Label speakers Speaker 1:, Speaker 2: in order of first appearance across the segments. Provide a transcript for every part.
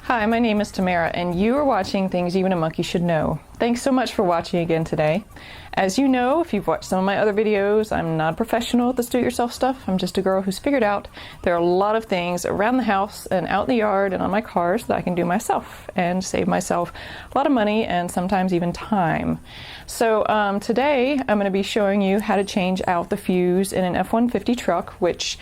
Speaker 1: Hi, my name is Tamara, and you are watching Things Even a Monkey Should Know. Thanks so much for watching again today. As you know, if you've watched some of my other videos, I'm not a professional at this do-it-yourself stuff. I'm just a girl who's figured out there are a lot of things around the house and out in the yard and on my cars that I can do myself and save myself a lot of money and sometimes even time. So today I'm going to be showing you how to change out the fuse in an F-150 truck, which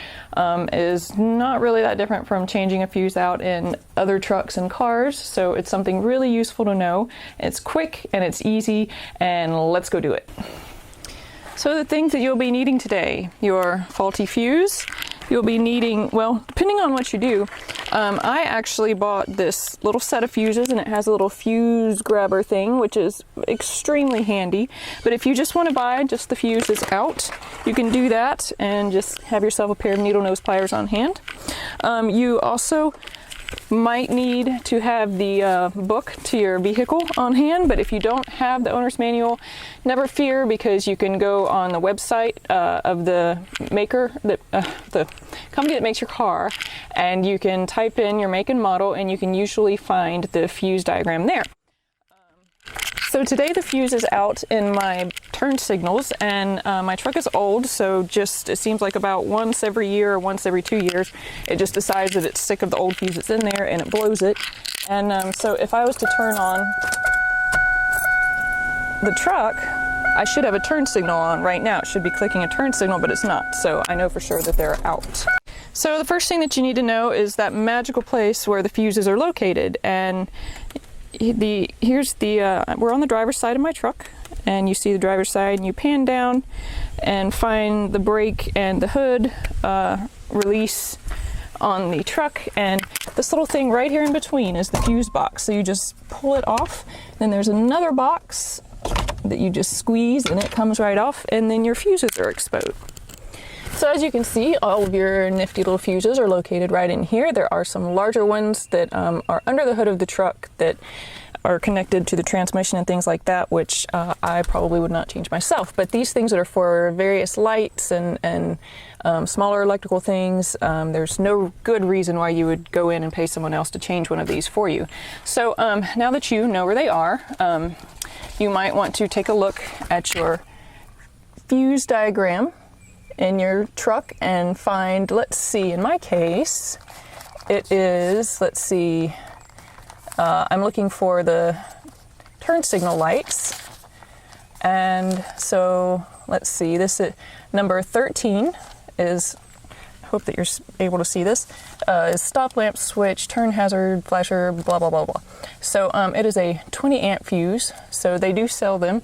Speaker 1: is not really that different from changing a fuse out in other trucks and cars. So it's something really useful to know. It's quick and it's easy, and let's go do it. So the things that you'll be needing today: your faulty fuse. You'll be needing, well, depending on what you do, I actually bought this little set of fuses, and it has a little fuse grabber thing, which is extremely handy. But if you just want to buy just the fuses out, you can do that and just have yourself a pair of needle nose pliers on hand. You also might need to have the book to your vehicle on hand, but if you don't have the owner's manual, never fear, because you can go on the website of the maker, the company that makes your car, and you can type in your make and model, and you can usually find the fuse diagram there. So today the fuse is out in my turn signals, and my truck is old, so just it seems like about once every year or once every 2 years it just decides that it's sick of the old fuse that's in there and it blows it. And so if I was to turn on the truck, I should have a turn signal on right now. It should be clicking a turn signal, but it's not, so I know for sure that they're out. So the first thing that you need to know is that magical place where the fuses are located. And here's the we're on the driver's side of my truck, and you see the driver's side, and you pan down and find the brake and the hood release on the truck, and this little thing right here in between is the fuse box. So you just pull it off, then there's another box that you just squeeze and it comes right off, and then your fuses are exposed. So as you can see, all of your nifty little fuses are located right in here. There are some larger ones that are under the hood of the truck that are connected to the transmission and things like that, which I probably would not change myself. But these things that are for various lights and smaller electrical things, there's no good reason why you would go in and pay someone else to change one of these for you. So now that you know where they are, you might want to take a look at your fuse diagram in your truck and find, let's see, in my case, it is, let's see, I'm looking for the turn signal lights. And so, let's see, this is number 13 is, I hope that you're able to see this, is stop lamp switch, turn hazard, flasher, blah, blah, blah, blah. So it is a 20 amp fuse, so they do sell them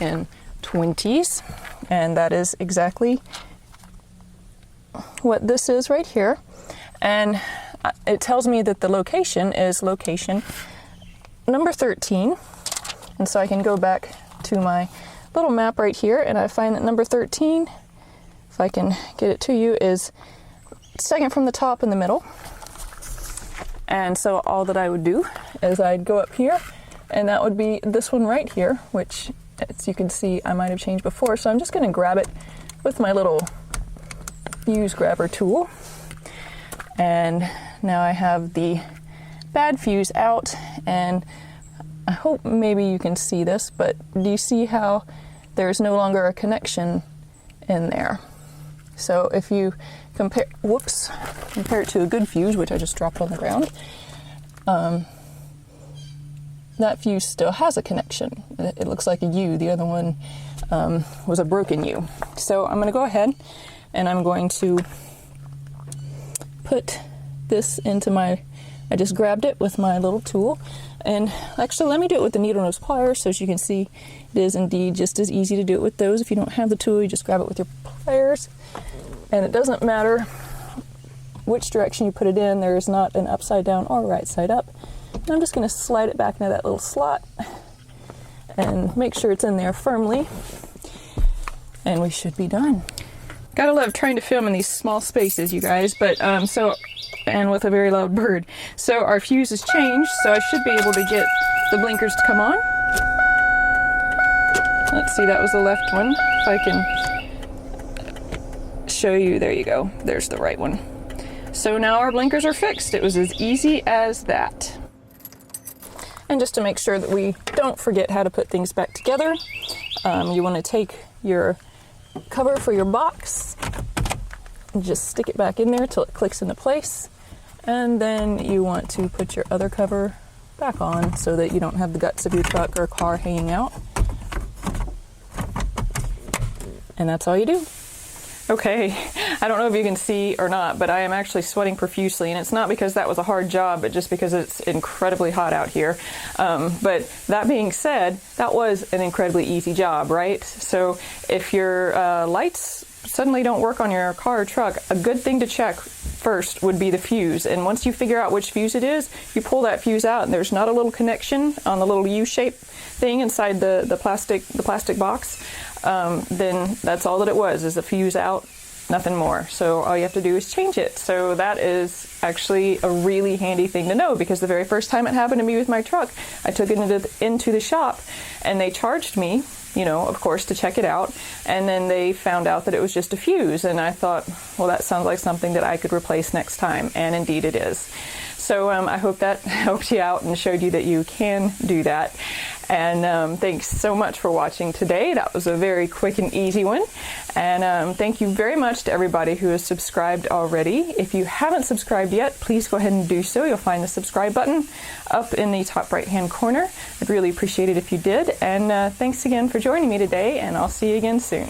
Speaker 1: in 20s, and that is exactly what this is right here. And it tells me that the location is location number 13, and so I can go back to my little map right here, and I find that number 13, if I can get it to you, is second from the top in the middle. And so all that I would do is I'd go up here, and that would be this one right here, which, as you can see, I might have changed before. So I'm just going to grab it with my little fuse grabber tool, and now I have the bad fuse out, and I hope maybe you can see this, but do you see how there's no longer a connection in there? So if you compare it to a good fuse, which I just dropped on the ground, that fuse still has a connection. It looks like a U. The other one was a broken U. So I'm going to go ahead and I'm going to put this into I just grabbed it with my little tool. And actually, let me do it with the needle nose pliers, so as you can see, it is indeed just as easy to do it with those. If you don't have the tool, you just grab it with your pliers. And it doesn't matter which direction you put it in. There is not an upside down or right side up. And I'm just going to slide it back into that little slot and make sure it's in there firmly. And we should be done. Gotta love trying to film in these small spaces, you guys, but and with a very loud bird. So our fuse has changed, so I should be able to get the blinkers to come on. Let's see, that was the left one. If I can show you, there you go. There's the right one. So now our blinkers are fixed. It was as easy as that. And just to make sure that we don't forget how to put things back together, you want to take your cover for your box and just stick it back in there till it clicks into place. And then you want to put your other cover back on so that you don't have the guts of your truck or car hanging out. And that's all you do. Okay, I don't know if you can see or not, but I am actually sweating profusely, and it's not because that was a hard job, but just because it's incredibly hot out here. But that being said, that was an incredibly easy job, right? So if your lights suddenly don't work on your car or truck, a good thing to check first would be the fuse. And once you figure out which fuse it is, you pull that fuse out, and there's not a little connection on the little U-shaped thing inside the plastic box. Then that's all that it was, is a fuse out, nothing more. So all you have to do is change it. So that is actually a really handy thing to know, because the very first time it happened to me with my truck, I took it into the shop and they charged me, you know, of course, to check it out. And then they found out that it was just a fuse. And I thought, well, that sounds like something that I could replace next time. And indeed it is. So I hope that helped you out and showed you that you can do that. And thanks so much for watching today. That was a very quick and easy one. And thank you very much to everybody who has subscribed already. If you haven't subscribed yet, please go ahead and do so. You'll find the subscribe button up in the top right-hand corner. I'd really appreciate it if you did. And thanks again for joining me today, and I'll see you again soon.